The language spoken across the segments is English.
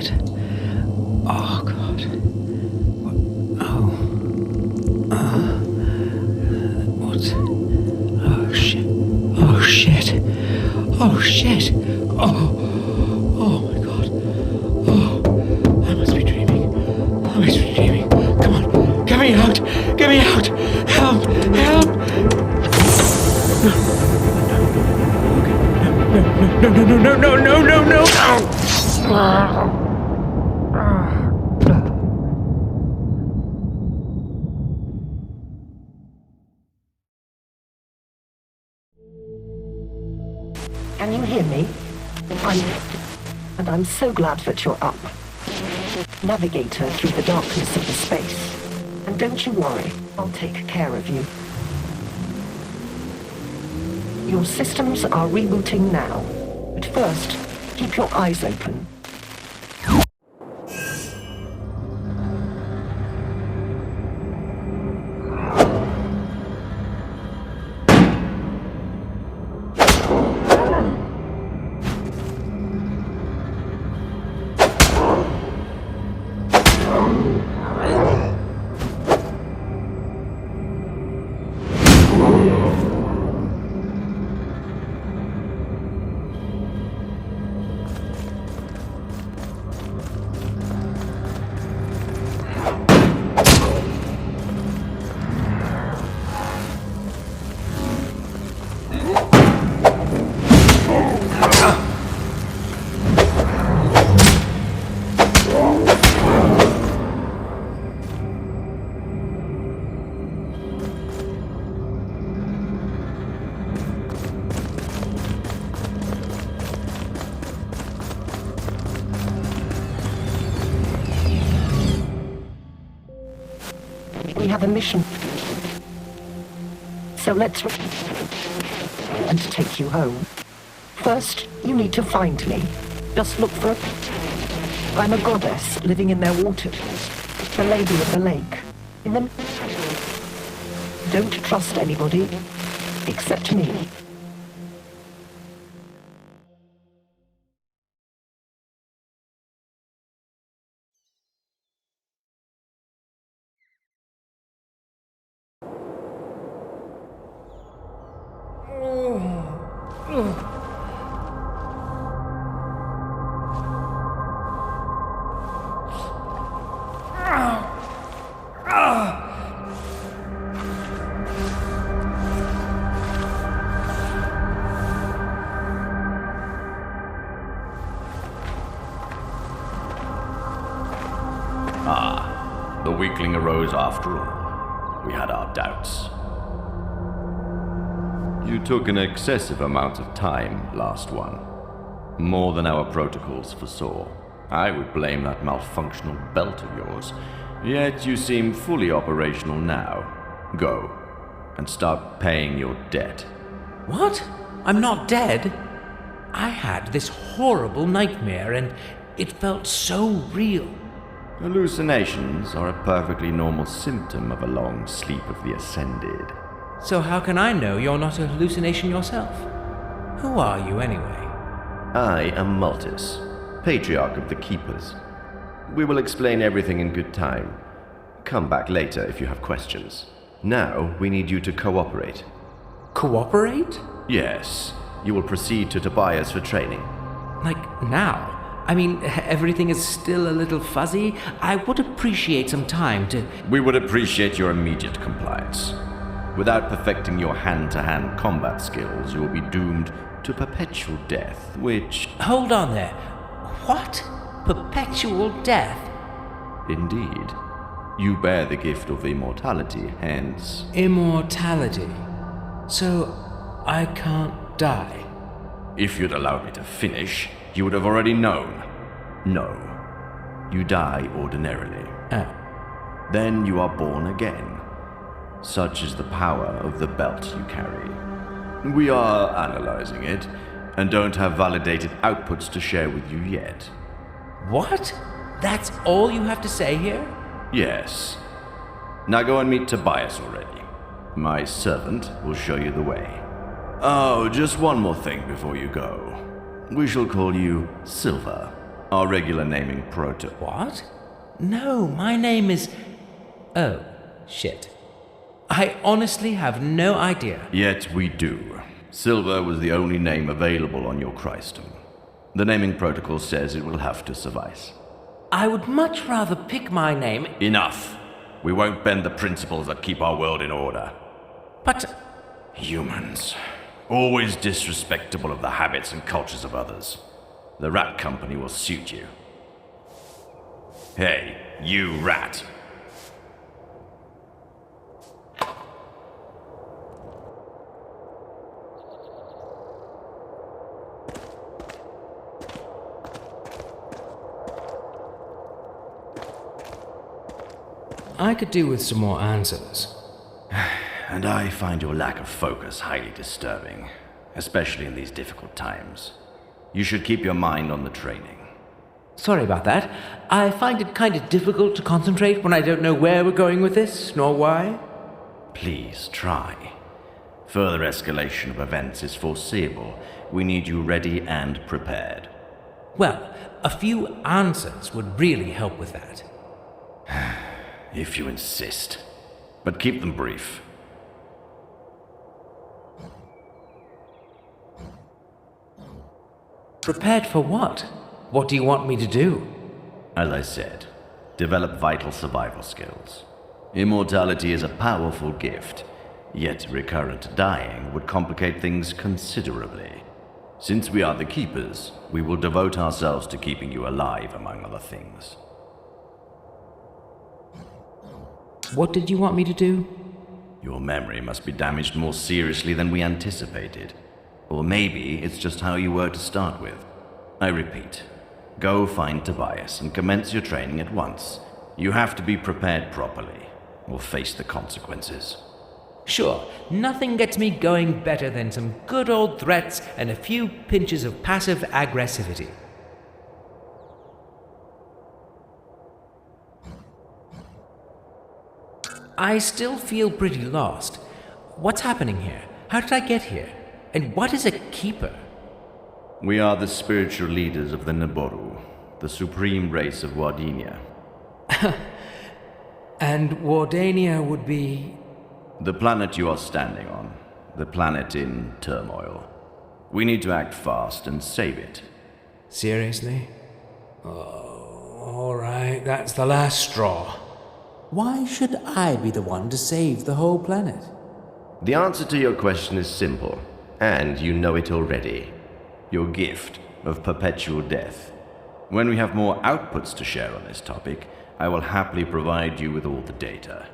shit. Oh, God. What? Oh. What? Oh, shit. Oh, shit. Oh, shit. Oh, my God. Oh, I must be dreaming. I must be dreaming. Come on. Get me out. Get me out. Help. Help. No. Can you hear me? I'm so glad that you're up. Navigator through the darkness of the space. And don't you worry, I'll take care of you. Your systems are rebooting now. But first, keep your eyes open. We have a mission. So let's and take you home. First, you need to find me. Just look for I'm a goddess living in their waters. The lady of the lake. In them. Don't trust anybody except me. The weakling arose after all. We had our doubts. You took an excessive amount of time, last one. More than our protocols foresaw. I would blame that malfunctional belt of yours. Yet you seem fully operational now. Go, and start paying your debt. What? I'm not dead? I had this horrible nightmare and it felt so real. Hallucinations are a perfectly normal symptom of a long sleep of the ascended. So how can I know you're not a hallucination yourself? Who are you anyway? I am Maltus, Patriarch of the Keepers. We will explain everything in good time. Come back later if you have questions. Now we need you to cooperate. Cooperate? Yes. You will proceed to Tobias for training. Like now? I mean, everything is still a little fuzzy. I would appreciate some time to... We would appreciate your immediate compliance. Without perfecting your hand-to-hand combat skills, you will be doomed to perpetual death, which... Hold on there. What? Perpetual death? Indeed. You bear the gift of immortality, hence... Immortality. So, I can't die. If you'd allowed me to finish, you would have already known. No. You die ordinarily. Oh. Then you are born again. Such is the power of the belt you carry. We are analyzing it, and don't have validated outputs to share with you yet. What? That's all you have to say here? Yes. Now go and meet Tobias already. My servant will show you the way. Oh, just one more thing before you go. We shall call you Silver. our regular naming protocol. What? No, my name is... Oh, shit. I honestly have no idea. Yet we do. Silver was the only name available on your Christum. The naming protocol says it will have to suffice. I would much rather pick my name... Enough! We won't bend the principles that keep our world in order. But... Humans. Always disrespectful of the habits and cultures of others. The rat company will suit you. Hey, you rat! I could do with some more answers. And I find your lack of focus highly disturbing, especially in these difficult times. You should keep your mind on the training. Sorry about that. I find it kind of difficult to concentrate when I don't know where we're going with this, nor why. Please try. Further escalation of events is foreseeable. We need you ready and prepared. Well, a few answers would really help with that. If you insist. But keep them brief. Prepared for what? What do you want me to do? As I said, develop vital survival skills. Immortality is a powerful gift, yet recurrent dying would complicate things considerably. Since we are the keepers, we will devote ourselves to keeping you alive, among other things. What did you want me to do? Your memory must be damaged more seriously than we anticipated. Or maybe it's just how you were to start with. I repeat, go find Tobias and commence your training at once. You have to be prepared properly, or face the consequences. Sure, nothing gets me going better than some good old threats and a few pinches of passive aggressivity. I still feel pretty lost. What's happening here? How did I get here? And what is a keeper? We are the spiritual leaders of the Naboru, the supreme race of Wardenia. And Wardenia would be... The planet you are standing on. The planet in turmoil. We need to act fast and save it. Seriously? Oh, all right, that's the last straw. Why should I be the one to save the whole planet? The answer to your question is simple, and you know it already. Your gift of perpetual death. When we have more outputs to share on this topic, I will happily provide you with all the data.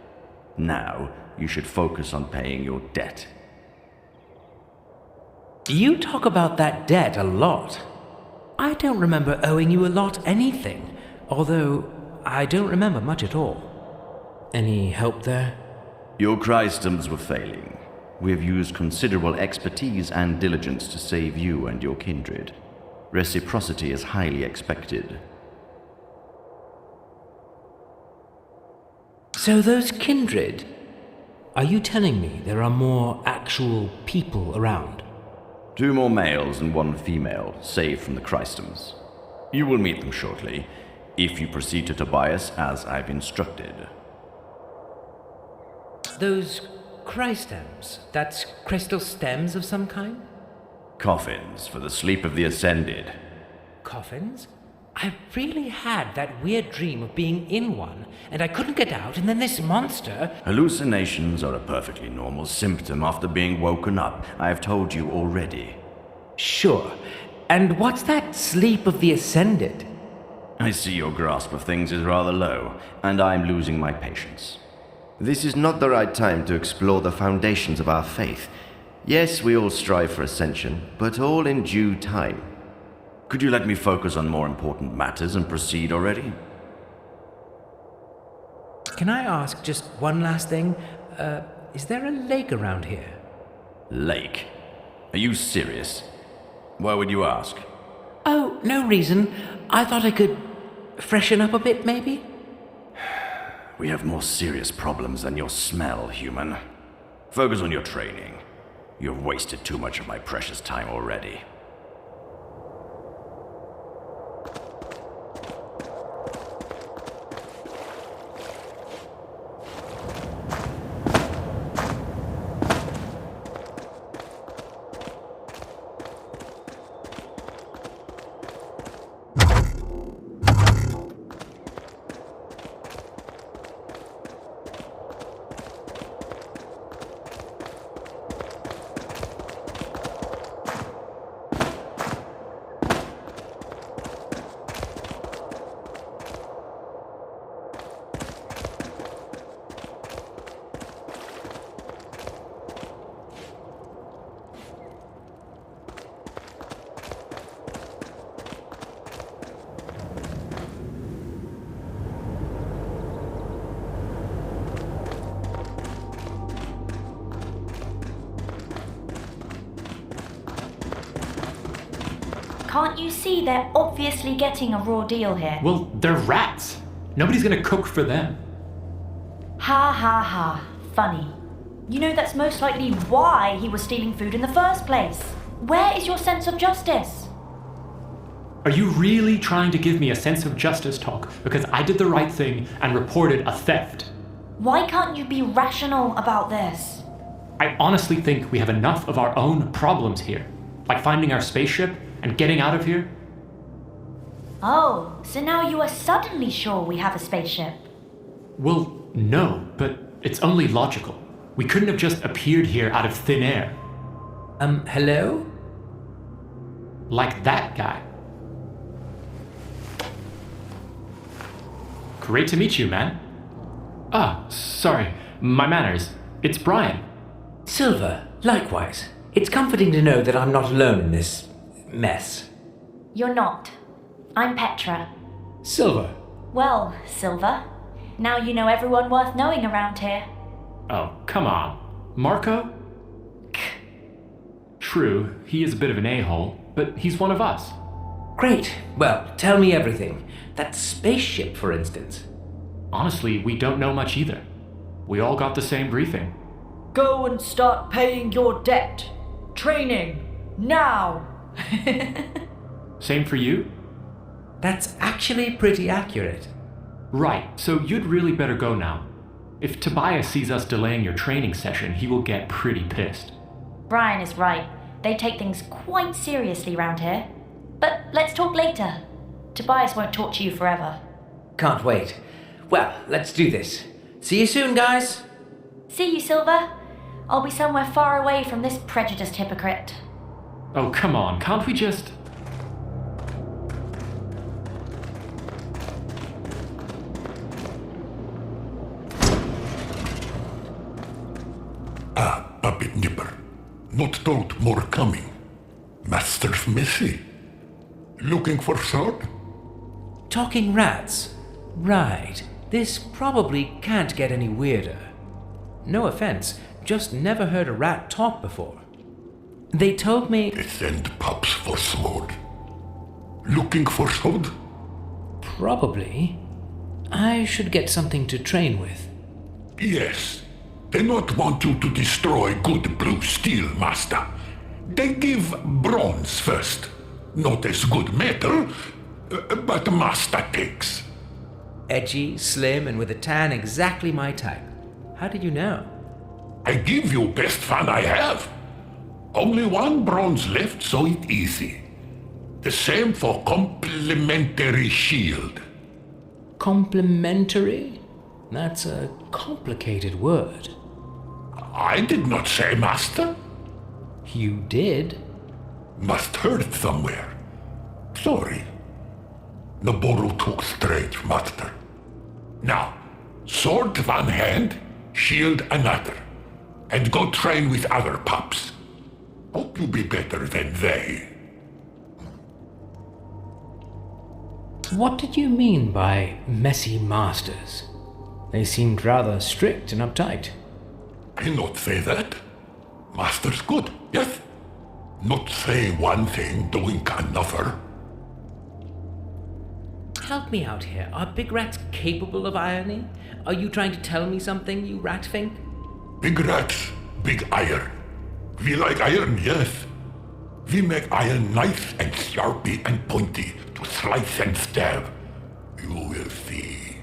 Now, you should focus on paying your debt. You talk about that debt a lot. I don't remember owing you a lot anything, although I don't remember much at all. Any help there? Your Christums were failing. We have used considerable expertise and diligence to save you and your kindred. Reciprocity is highly expected. So those kindred... Are you telling me there are more actual people around? 2 more males and 1 female, saved from the Christums. You will meet them shortly, if you proceed to Tobias as I've instructed. Those Christams, that's crystal stems of some kind? Coffins for the sleep of the Ascended. Coffins? I really had that weird dream of being in one, and I couldn't get out, and then this monster... Hallucinations are a perfectly normal symptom after being woken up. I have told you already. Sure. And what's that sleep of the Ascended? I see your grasp of things is rather low, and I'm losing my patience. This is not the right time to explore the foundations of our faith. Yes, we all strive for ascension, but all in due time. Could you let me focus on more important matters and proceed already? Can I ask just one last thing? Is there a lake around here? Lake? Are you serious? Why would you ask? Oh, no reason. I thought I could freshen up a bit, maybe? We have more serious problems than your smell, human. Focus on your training. You have wasted too much of my precious time already. Can't you see they're obviously getting a raw deal here? Well, they're rats. Nobody's gonna cook for them. Ha ha ha. Funny. You know that's most likely why he was stealing food in the first place. Where is your sense of justice? Are you really trying to give me a sense of justice talk because I did the right thing and reported a theft? Why can't you be rational about this? I honestly think we have enough of our own problems here, like finding our spaceship and getting out of here. Oh, so now you are suddenly sure we have a spaceship? Well, no, but it's only logical. We couldn't have just appeared here out of thin air. Hello? Like that guy. Great to meet you, man. Ah, sorry, my manners. It's Brian. Silver, likewise. It's comforting to know that I'm not alone in this mess. You're not. I'm Petra. Silver. Well, Silver, now you know everyone worth knowing around here. Oh, come on. Marco? True, he is a bit of an a-hole, but he's one of us. Great. Well, tell me everything. That spaceship, for instance. Honestly, we don't know much either. We all got the same briefing. Go and start paying your debt. Training. Now. Same for you? That's actually pretty accurate. Right, so you'd really better go now. If Tobias sees us delaying your training session, he will get pretty pissed. Brian is right. They take things quite seriously round here. But let's talk later. Tobias won't talk to you forever. Can't wait. Well, let's do this. See you soon, guys. See you, Silver. I'll be somewhere far away from this prejudiced hypocrite. Oh, come on, can't we just... Puppet Nipper. Not told more coming. Master's messy. Looking for sword? Talking rats. Right. This probably can't get any weirder. No offense, just never heard a rat talk before. They told me... They send pups for sword. Looking for sword? Probably. I should get something to train with. Yes. They not want you to destroy good blue steel, Master. They give bronze first. Not as good metal, but Master takes. Edgy, slim, and with a tan exactly my type. How did you know? I give you best fun I have. Only one bronze left, so it easy. The same for complimentary shield. Complimentary? That's a complicated word. I did not say, Master. You did? Must heard somewhere. Sorry. Naboru took straight, Master. Now, sword one hand, shield another. And go train with other pups. Hope you be better than they. What did you mean by messy masters? They seemed rather strict and uptight. I not say that. Master's good, yes? Not say one thing, doing another. Help me out here. Are big rats capable of irony? Are you trying to tell me something, you rat fink? Big rats, big iron. We like iron, yes. We make iron nice and sharpy and pointy to slice and stab. You will see.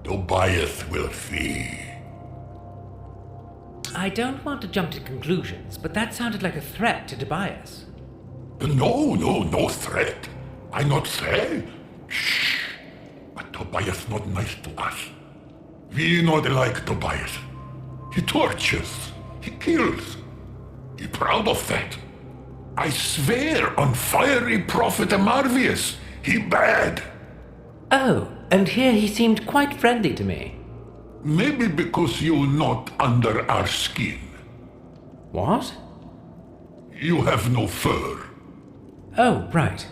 Tobias will see. I don't want to jump to conclusions, but that sounded like a threat to Tobias. No threat. I not say. Shh. But Tobias not nice to us. We not like Tobias. He tortures. He kills. He proud of that. I swear on fiery Prophet Marvius, he bad. Oh, and here he seemed quite friendly to me. Maybe because you not under our skin. What? You have no fur. Oh, right.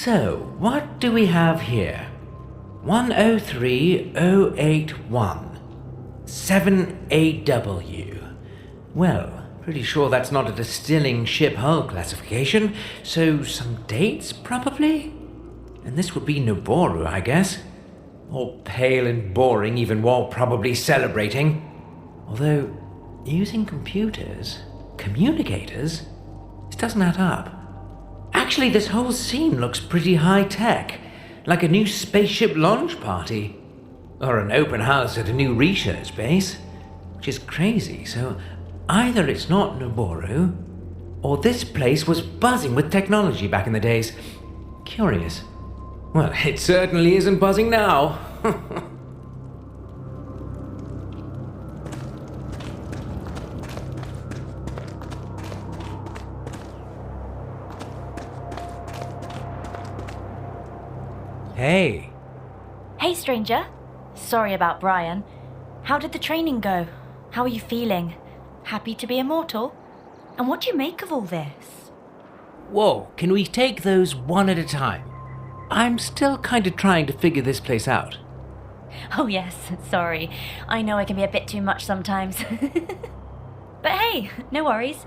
So, what do we have here? 103081. 7AW. Well, pretty sure that's not a distilling ship hull classification, so some dates, probably? And this would be Noboru, I guess. All pale and boring, even while probably celebrating. Although, using communicators? This doesn't add up. Actually, this whole scene looks pretty high-tech, like a new spaceship launch party. Or an open house at a new research base. Which is crazy, so either it's not Noboru, or this place was buzzing with technology back in the days. Curious. Well, it certainly isn't buzzing now. Hey. Hey, stranger. Sorry about Brian. How did the training go? How are you feeling? Happy to be immortal? And what do you make of all this? Whoa, can we take those one at a time? I'm still kind of trying to figure this place out. Oh yes, sorry. I know I can be a bit too much sometimes. But hey, no worries.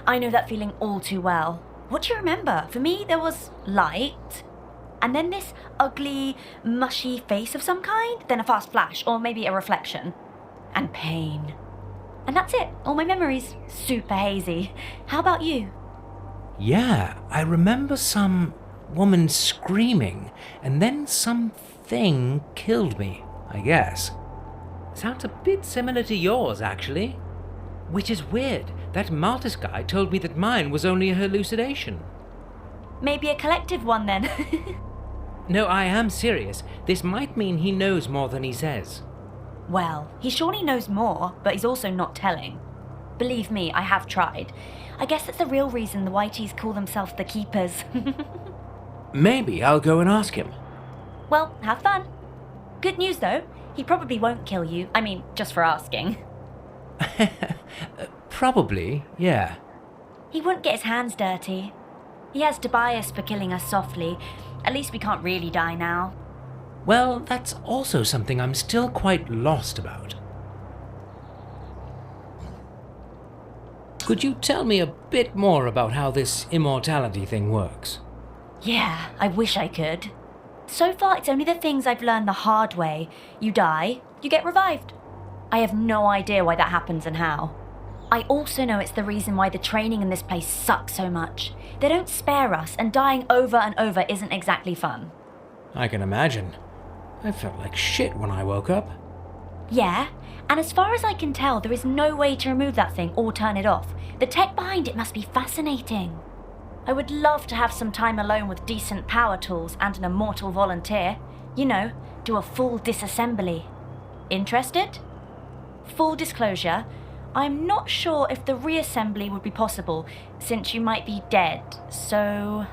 I know that feeling all too well. What do you remember? For me, there was light, and then this ugly, mushy face of some kind, then a fast flash, or maybe a reflection, and pain. And that's it, all my memories. Super hazy. How about you? Yeah, I remember some woman screaming, and then something killed me, I guess. Sounds a bit similar to yours, actually. Which is weird. That Maltus guy told me that mine was only a hallucination. Maybe a collective one then. No, I am serious. This might mean he knows more than he says. Well, he surely knows more, but he's also not telling. Believe me, I have tried. I guess that's the real reason the Whiteys call themselves the Keepers. Maybe I'll go and ask him. Well, have fun. Good news though, he probably won't kill you. I mean, just for asking. Probably, yeah. He wouldn't get his hands dirty. He has Tobias for killing us softly. At least we can't really die now. Well, that's also something I'm still quite lost about. Could you tell me a bit more about how this immortality thing works? Yeah, I wish I could. So far, it's only the things I've learned the hard way. You die, you get revived. I have no idea why that happens and how. I also know it's the reason why the training in this place sucks so much. They don't spare us, and dying over and over isn't exactly fun. I can imagine. I felt like shit when I woke up. Yeah, and as far as I can tell, there is no way to remove that thing or turn it off. The tech behind it must be fascinating. I would love to have some time alone with decent power tools and an immortal volunteer. You know, do a full disassembly. Interested? Full disclosure, I'm not sure if the reassembly would be possible, since you might be dead, so...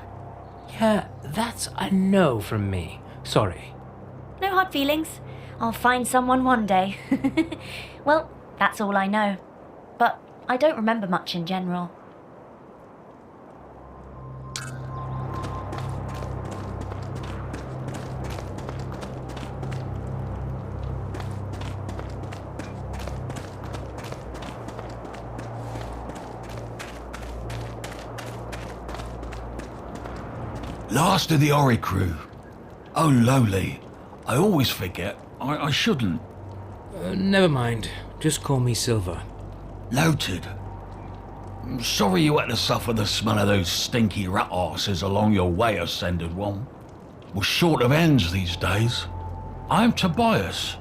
Yeah, that's a no from me. Sorry. No hard feelings. I'll find someone one day. Well, that's all I know. But I don't remember much in general. Last of the Oricru. Oh, lowly. I always forget. I shouldn't. Never mind. Just call me Silver. Noted. I'm sorry you had to suffer the smell of those stinky rat arses along your way, Ascended One. We're short of ends these days. I'm Tobias.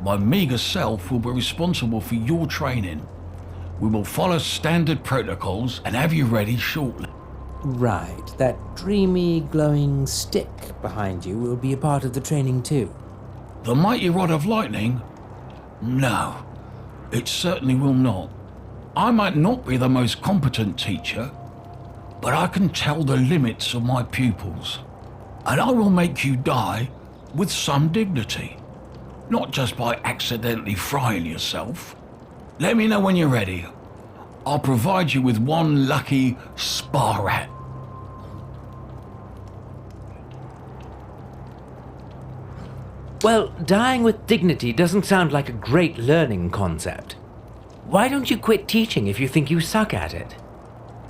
My meagre self will be responsible for your training. We will follow standard protocols and have you ready shortly. Right, that dreamy, glowing stick behind you will be a part of the training too. The mighty rod of lightning? No, it certainly will not. I might not be the most competent teacher, but I can tell the limits of my pupils. And I will make you die with some dignity, not just by accidentally frying yourself. Let me know when you're ready. I'll provide you with one lucky spa rat. Well, dying with dignity doesn't sound like a great learning concept. Why don't you quit teaching if you think you suck at it?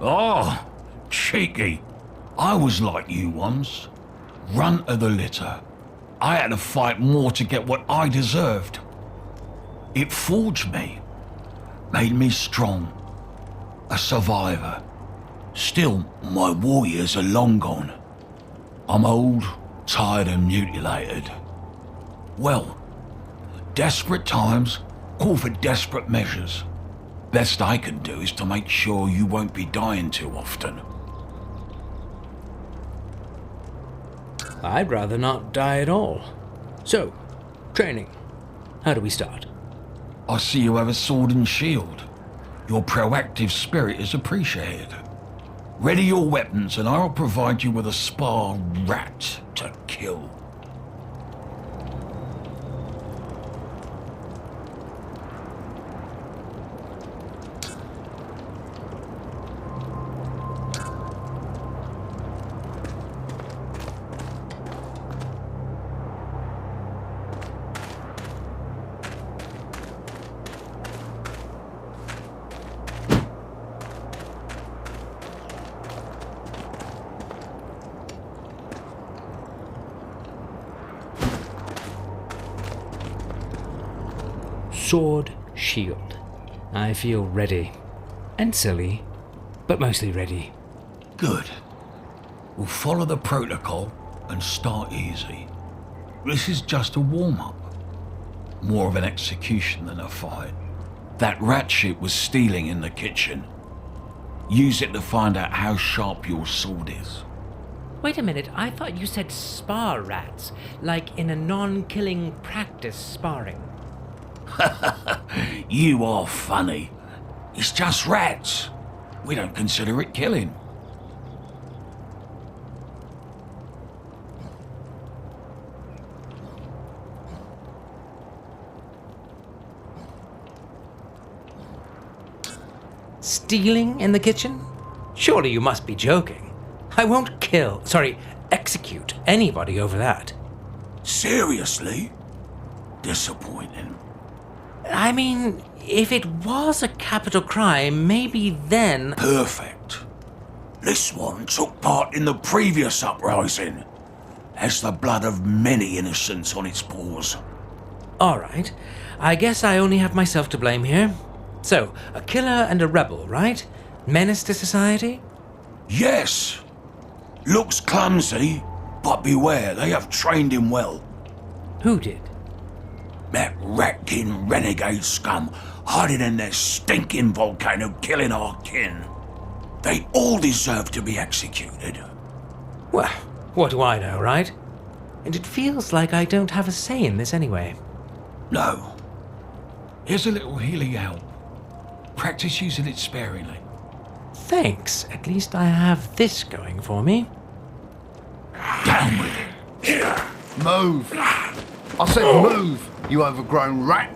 Oh, cheeky. I was like you once. Runt of the litter. I had to fight more to get what I deserved. It forged me. Made me strong. A survivor. Still, my warriors are long gone. I'm old, tired and mutilated. Well, desperate times call for desperate measures. Best I can do is to make sure you won't be dying too often. I'd rather not die at all. So, training. How do we start? I see you have a sword and shield. Your proactive spirit is appreciated. Ready your weapons and I'll provide you with a spar rat to kill. Sword, shield. I feel ready. And silly, but mostly ready. Good. We'll follow the protocol and start easy. This is just a warm-up. More of an execution than a fight. That rat shit was stealing in the kitchen. Use it to find out how sharp your sword is. Wait a minute, I thought you said spar rats, like in a non-killing practice sparring. You are funny. It's just rats. We don't consider it killing. Stealing in the kitchen? Surely you must be joking. I won't execute anybody over that. Seriously? Disappointing. I mean, if it was a capital crime, maybe then... Perfect. This one took part in the previous uprising. Has the blood of many innocents on its paws. All right. I guess I only have myself to blame here. So, a killer and a rebel, right? Menace to society? Yes. Looks clumsy, but beware, they have trained him well. Who did? That rat-kin renegade scum hiding in their stinking volcano killing our kin. They all deserve to be executed. Well, what do I know, right? And it feels like I don't have a say in this anyway. No. Here's a little healing help. Practice using it sparingly. Thanks. At least I have this going for me. Down with it. Move! I said move, you overgrown rat!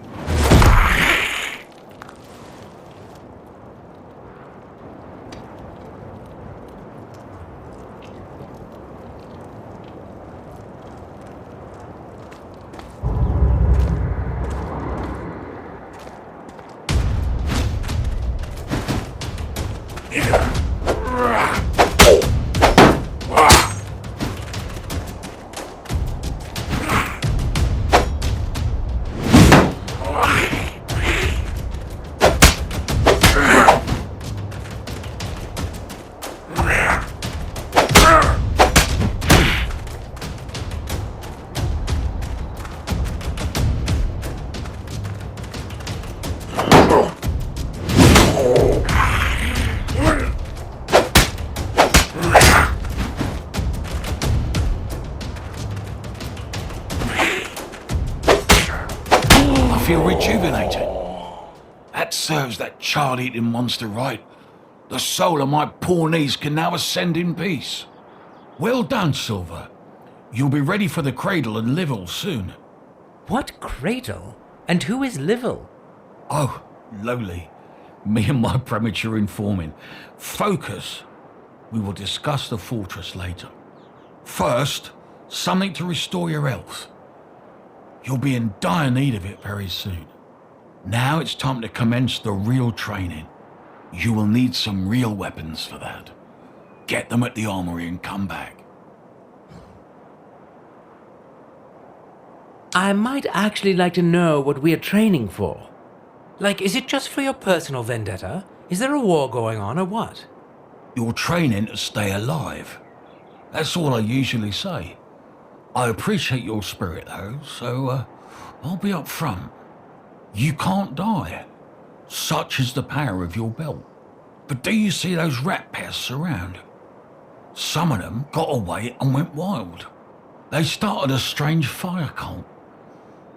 I feel rejuvenated. That serves that child-eating monster right. The soul of my poor niece can now ascend in peace. Well done, Silver. You'll be ready for the cradle and Livel soon. What cradle? And who is Livel? Oh, lowly. Me and my premature informing. Focus. We will discuss the fortress later. First, something to restore your health. You'll be in dire need of it very soon. Now it's time to commence the real training. You will need some real weapons for that. Get them at the armory and come back. I might actually like to know what we are training for. Like, is it just for your personal vendetta? Is there a war going on or what? You're training to stay alive. That's all I usually say. I appreciate your spirit though, so I'll be up front. You can't die. Such is the power of your belt. But do you see those rat pests around? Some of them got away and went wild. They started a strange fire cult.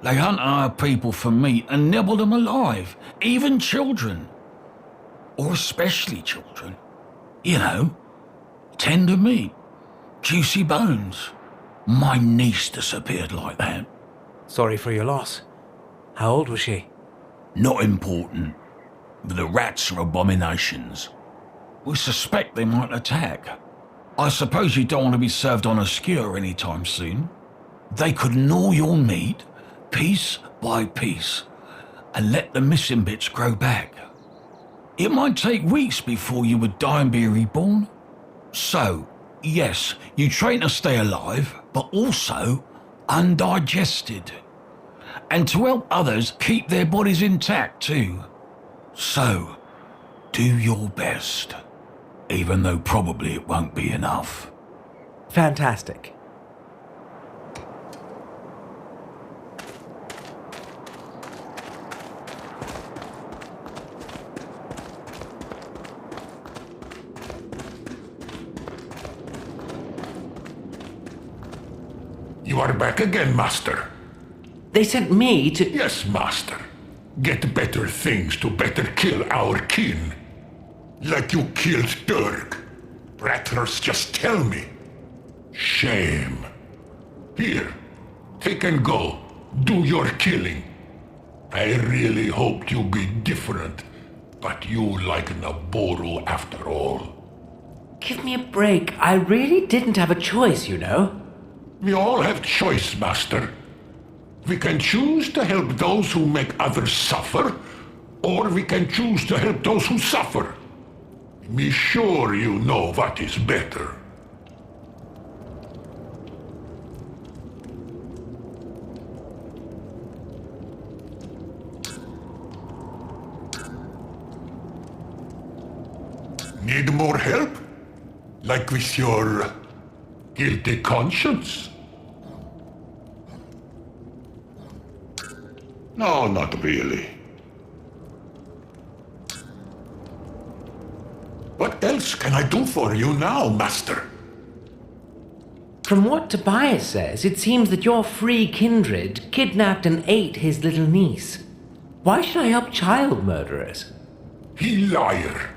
They hunt our people for meat and nibble them alive, even children. Or especially children. You know, tender meat, juicy bones. My niece disappeared like that. Sorry for your loss. How old was she? Not important. But the rats are abominations. We suspect they might attack. I suppose you don't want to be served on a skewer anytime soon. They could gnaw your meat, piece by piece, and let the missing bits grow back. It might take weeks before you would die and be reborn. So, yes, you train to stay alive, but also undigested. And to help others keep their bodies intact too. So, do your best, even though probably it won't be enough. Fantastic. You are back again, Master. They sent me to... Yes, Master. Get better things to better kill our kin. Like you killed Dirk. Rattlers just tell me. Shame. Here, take and go. Do your killing. I really hoped you'd be different, but you like Naboru after all. Give me a break. I really didn't have a choice, you know. We all have choice, Master. We can choose to help those who make others suffer, or we can choose to help those who suffer. Be sure you know what is better. Need more help? Like with your guilty conscience? No, not really. What else can I do for you now, Master? From what Tobias says, it seems that your free kindred kidnapped and ate his little niece. Why should I help child murderers? He liar.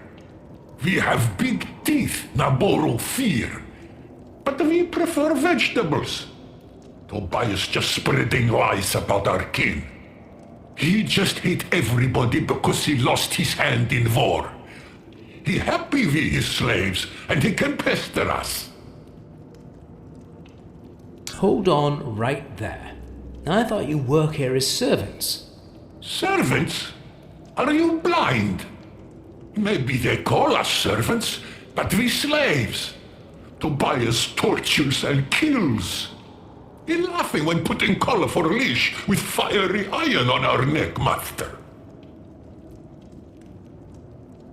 We have big teeth, Naboru fear. But we prefer vegetables. Tobias just spreading lies about our kin. He just hate everybody because he lost his hand in war. He happy we his slaves, and he can pester us. Hold on right there. I thought you work here as servants. Servants? Are you blind? Maybe they call us servants, but we slaves. Tobias tortures and kills. He laughing when putting collar for leash with fiery iron on our neck, Master.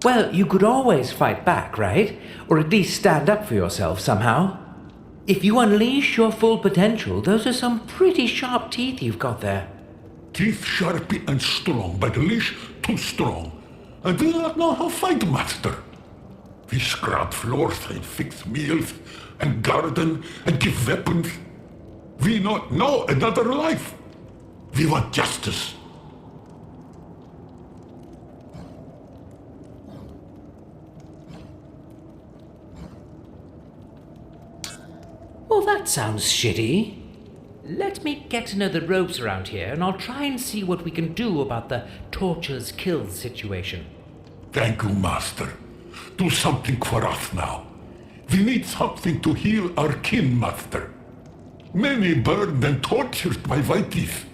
Well, you could always fight back, right? Or at least stand up for yourself somehow. If you unleash your full potential, those are some pretty sharp teeth you've got there. Teeth sharpy and strong, but leash too strong. And we not know how fight, Master. We scrub floors and fix meals and garden and give weapons. We not know another life. We want justice. Well, that sounds shitty. Let me get to know the ropes around here, and I'll try and see what we can do about the tortures kills situation. Thank you, Master. Do something for us now. We need something to heal our kin, Master. Many burned and tortured by Whiteys.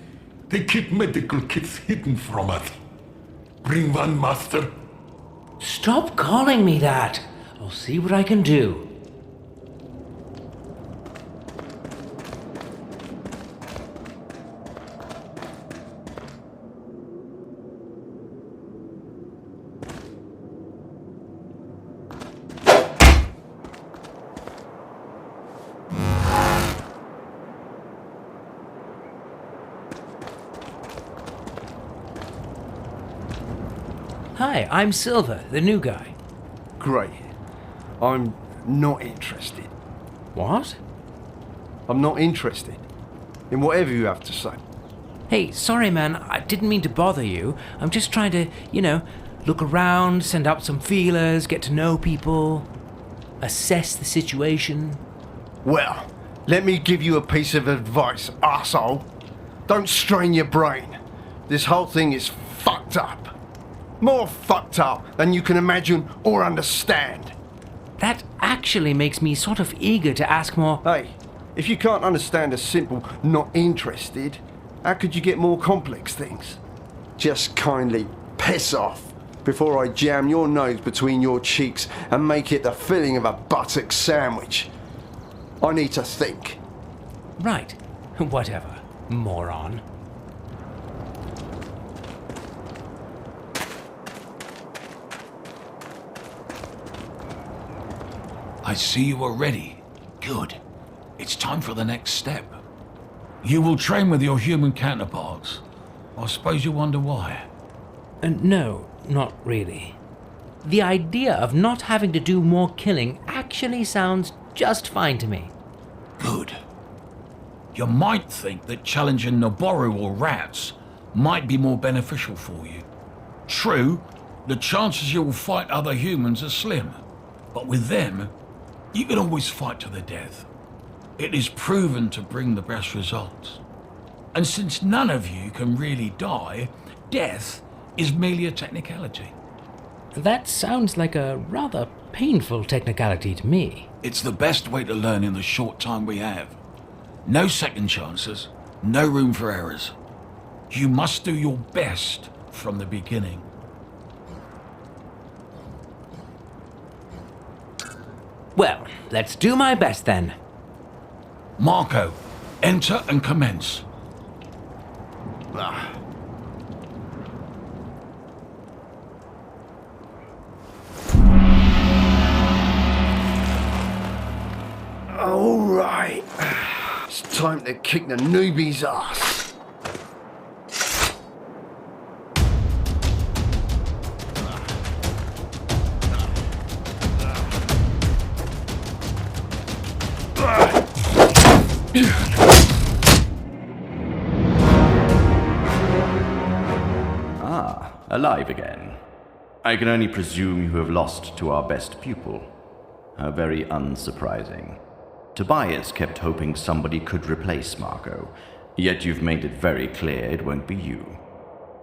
They keep medical kits hidden from us. Bring one, Master. Stop calling me that. I'll see what I can do. Hi, I'm Silver, the new guy. Great. I'm not interested. What? I'm not interested in whatever you have to say. Hey, sorry man, I didn't mean to bother you. I'm just trying to, look around, send out some feelers, get to know people, assess the situation. Well, let me give you a piece of advice, arsehole. Don't strain your brain. This whole thing is fucked up. More fucked up than you can imagine or understand. That actually makes me sort of eager to ask more. Hey, if you can't understand a simple not interested, how could you get more complex things? Just kindly piss off before I jam your nose between your cheeks and make it the filling of a buttock sandwich. I need to think. Right. Whatever, moron. I see you are ready. Good. It's time for the next step. You will train with your human counterparts. I suppose you wonder why. No, not really. The idea of not having to do more killing actually sounds just fine to me. Good. You might think that challenging Noboru or rats might be more beneficial for you. True, the chances you will fight other humans are slim, but with them, you can always fight to the death. It is proven to bring the best results. And since none of you can really die, death is merely a technicality. That sounds like a rather painful technicality to me. It's the best way to learn in the short time we have. No second chances, no room for errors. You must do your best from the beginning. Well, let's do my best then. Marco, enter and commence. All right. It's time to kick the newbie's ass. Alive again. I can only presume you have lost to our best pupil. How very unsurprising. Tobias kept hoping somebody could replace Marco, yet you've made it very clear it won't be you.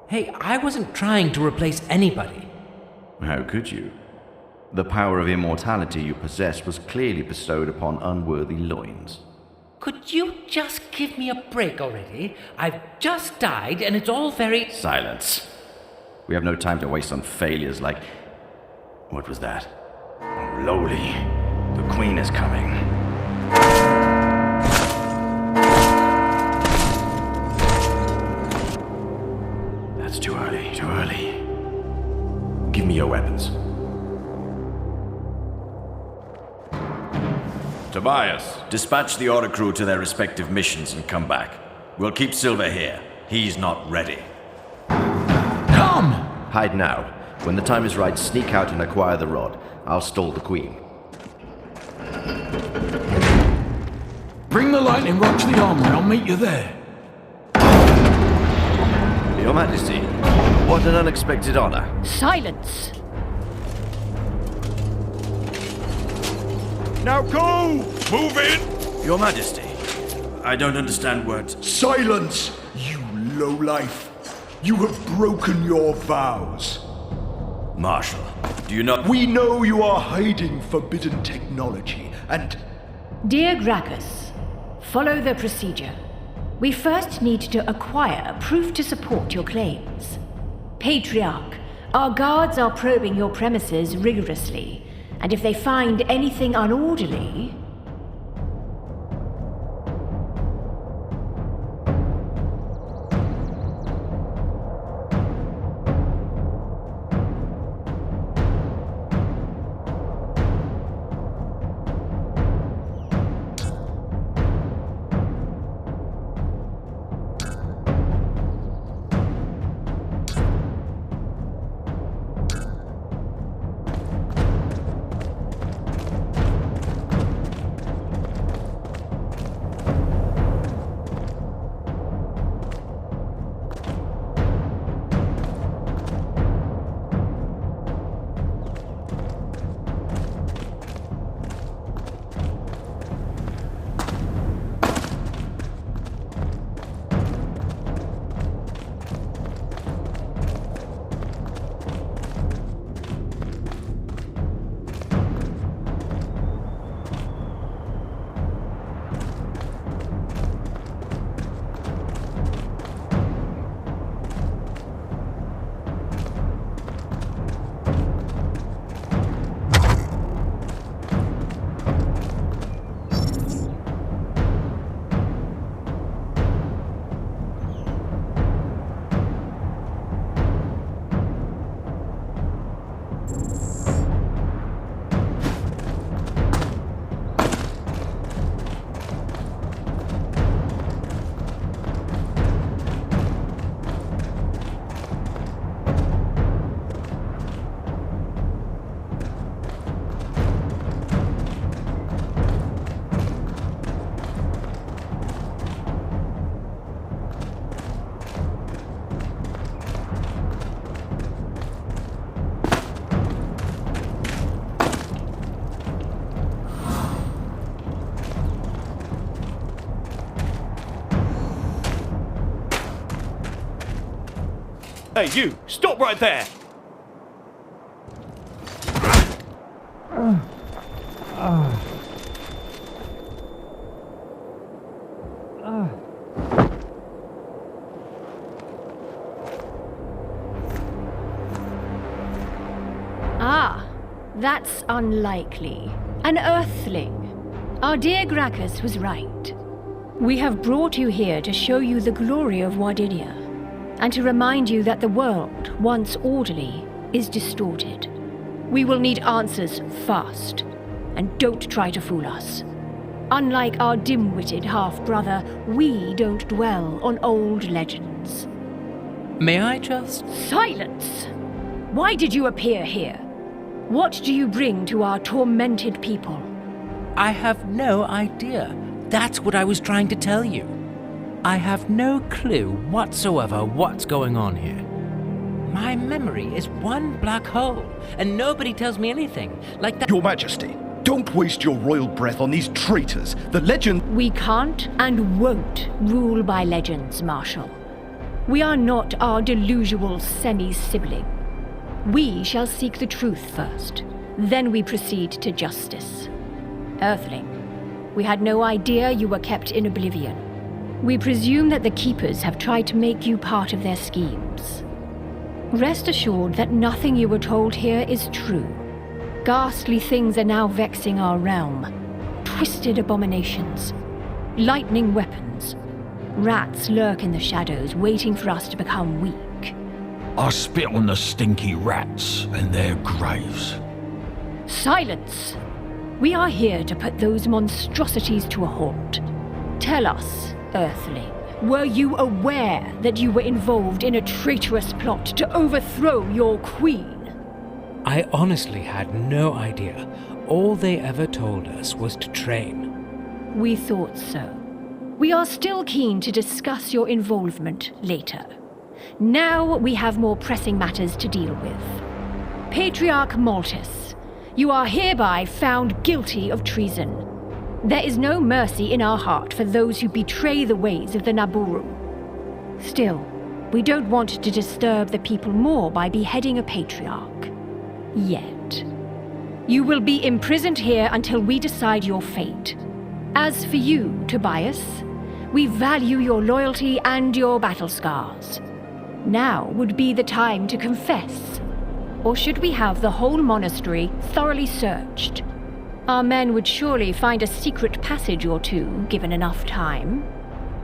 Hey, I wasn't trying to replace anybody. How could you? The power of immortality you possess was clearly bestowed upon unworthy loins. Could you just give me a break already? I've just died and it's all very... Silence. We have no time to waste on failures like... What was that? Oh, lowly. The Queen is coming. That's too early, too early. Give me your weapons. Tobias, dispatch the Oricru to their respective missions and come back. We'll keep Silver here. He's not ready. Come! Hide now. When the time is right, sneak out and acquire the rod. I'll stall the Queen. Bring the lightning rod to the armory. I'll meet you there. Your Majesty, what an unexpected honor. Silence! Now go! Move in! Your Majesty, I don't understand words. Silence, you lowlife. You have broken your vows. Marshal, do you not... We know you are hiding forbidden technology, and... Dear Gracchus, follow the procedure. We first need to acquire proof to support your claims. Patriarch, our guards are probing your premises rigorously, and if they find anything unorderly... Hey, you! Stop right there! Ah, that's unlikely. An Earthling. Our dear Gracchus was right. We have brought you here to show you the glory of Wardinia, and to remind you that the world, once orderly, is distorted. We will need answers fast, and don't try to fool us. Unlike our dim-witted half-brother, we don't dwell on old legends. May I just... Silence! Why did you appear here? What do you bring to our tormented people? I have no idea. That's what I was trying to tell you. I have no clue whatsoever what's going on here. My memory is one black hole, and nobody tells me anything like that. Your Majesty, don't waste your royal breath on these traitors. The legend... We can't and won't rule by legends, Marshal. We are not our delusional semi-sibling. We shall seek the truth first, then we proceed to justice. Earthling, we had no idea you were kept in oblivion. We presume that the Keepers have tried to make you part of their schemes. Rest assured that nothing you were told here is true. Ghastly things are now vexing our realm. Twisted abominations. Lightning weapons. Rats lurk in the shadows, waiting for us to become weak. I spit on the stinky rats and their graves. Silence! We are here to put those monstrosities to a halt. Tell us, Earthling, were you aware that you were involved in a traitorous plot to overthrow your queen? I honestly had no idea. All they ever told us was to train. We thought so. We are still keen to discuss your involvement later. Now we have more pressing matters to deal with. Patriarch Maltus, you are hereby found guilty of treason. There is no mercy in our heart for those who betray the ways of the Naburu. Still, we don't want to disturb the people more by beheading a patriarch. Yet. You will be imprisoned here until we decide your fate. As for you, Tobias, We value your loyalty and your battle scars. Now would be the time to confess. Or should we have the whole monastery thoroughly searched? Our men would surely find a secret passage or two, given enough time.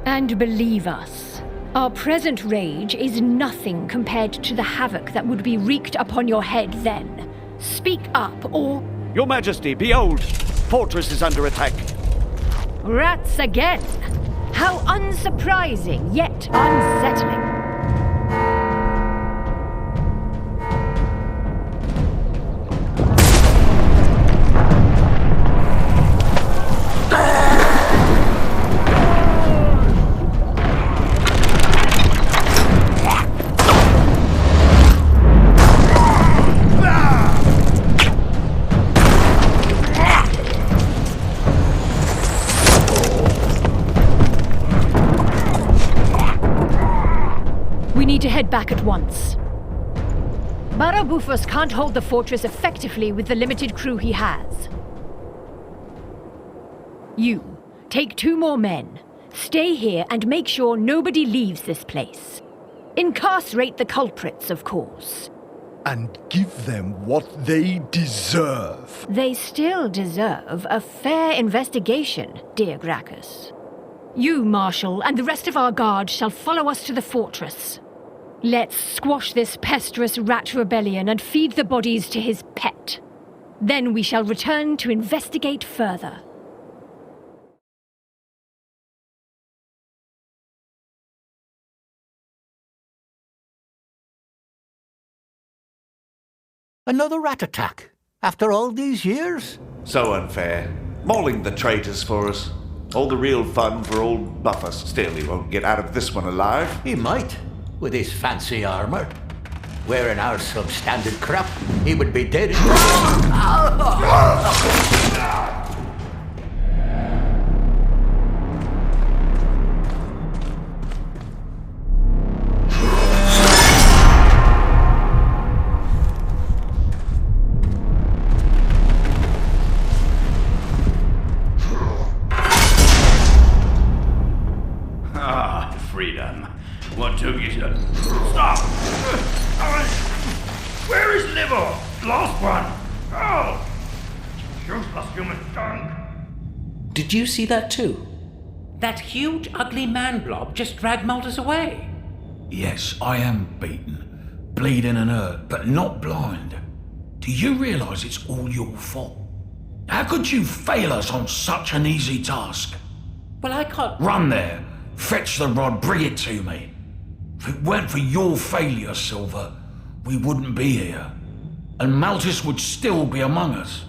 And believe us, our present rage is nothing compared to the havoc that would be wreaked upon your head then. Speak up, or... Your Majesty, behold! Fortress is under attack. Rats again! How unsurprising, yet unsettling. To head back at once. Barabufus can't hold the fortress effectively with the limited crew he has. You, take 2 more men. Stay here and make sure nobody leaves this place. Incarcerate the culprits, of course. And give them what they deserve. They still deserve a fair investigation, dear Gracchus. You, Marshal, and the rest of our guard shall follow us to the fortress. Let's squash this pesteous rat rebellion and feed the bodies to his pet. Then we shall return to investigate further. Another rat attack? After all these years? So unfair. Mauling the traitors for us. All the real fun for old Buffer. Still, he won't get out of this one alive. He might. With his fancy armor. Wearing our substandard crap, he would be dead. Freedom. What took you to... Stop! Where is Liver? Lost one! Oh! Useless human dung! Did you see that too? That huge, ugly man blob just dragged Malthus away. Yes, I am beaten, bleeding and hurt, but not blind. Do you realise it's all your fault? How could you fail us on such an easy task? Well, I can't... Run there! Fetch the rod, bring it to me. If it weren't for your failure, Silver, we wouldn't be here. And Malthus would still be among us.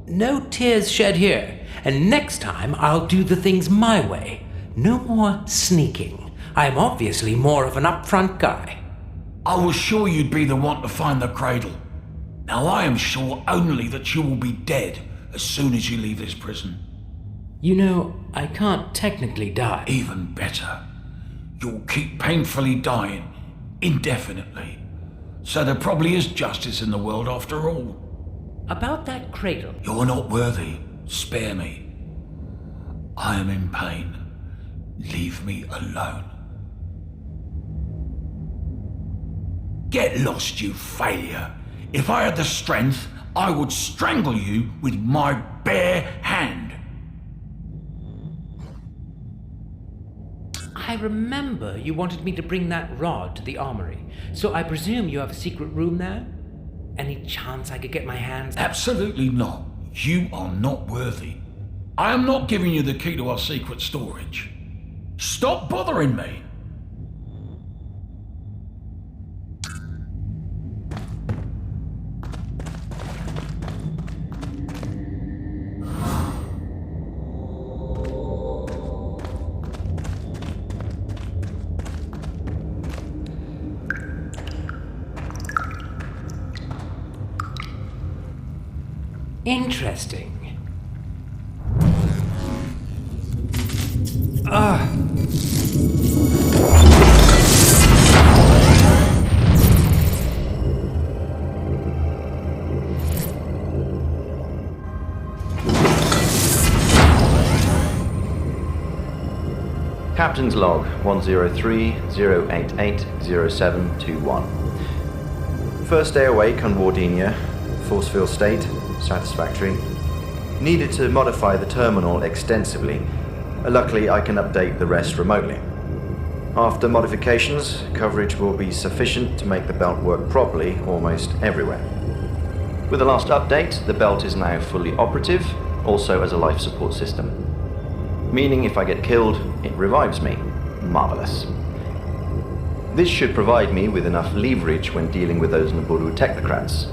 No tears shed here. And next time, I'll do the things my way. No more sneaking. I'm obviously more of an upfront guy. I was sure you'd be the one to find the cradle. Now I am sure only that you will be dead as soon as you leave this prison. You know, I can't technically die. Even better. You'll keep painfully dying, indefinitely. So there probably is justice in the world after all. About that cradle... You're not worthy. Spare me. I am in pain. Leave me alone. Get lost, you failure. If I had the strength, I would strangle you with my bare hand. I remember you wanted me to bring that rod to the armory, so I presume you have a secret room there? Any chance I could get my hands... Absolutely not. You are not worthy. I am not giving you the key to our secret storage. Stop bothering me. Interesting. Captain's log 103-088-0721. First day awake on Wardinia. Force field state, satisfactory. Needed to modify the terminal extensively. Luckily, I can update the rest remotely. After modifications, coverage will be sufficient to make the belt work properly almost everywhere. With the last update, the belt is now fully operative, also as a life support system. Meaning if I get killed, it revives me. Marvelous. This should provide me with enough leverage when dealing with those Naburu technocrats,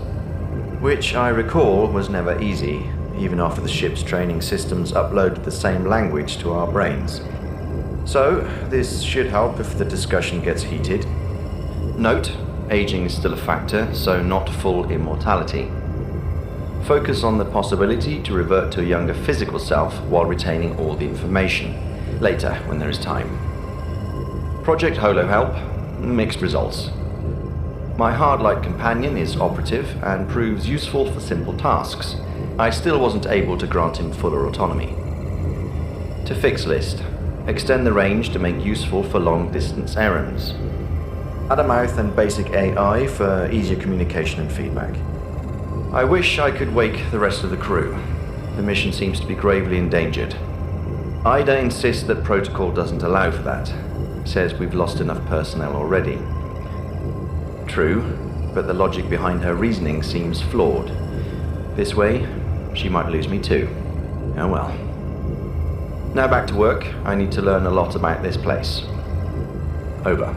which I recall was never easy, even after the ship's training systems uploaded the same language to our brains. So, this should help if the discussion gets heated. Note, aging is still a factor, so not full immortality. Focus on the possibility to revert to a younger physical self while retaining all the information, later when there is time. Project Holo Help, mixed results. My hard-light companion is operative and proves useful for simple tasks. I still wasn't able to grant him fuller autonomy. To fix list, extend the range to make useful for long-distance errands. Add a mouth and basic AI for easier communication and feedback. I wish I could wake the rest of the crew. The mission seems to be gravely endangered. Ida insists that protocol doesn't allow for that. Says we've lost enough personnel already. True, but the logic behind her reasoning seems flawed. This way, she might lose me too. Oh well. Now back to work. I need to learn a lot about this place. Over.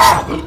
Ah!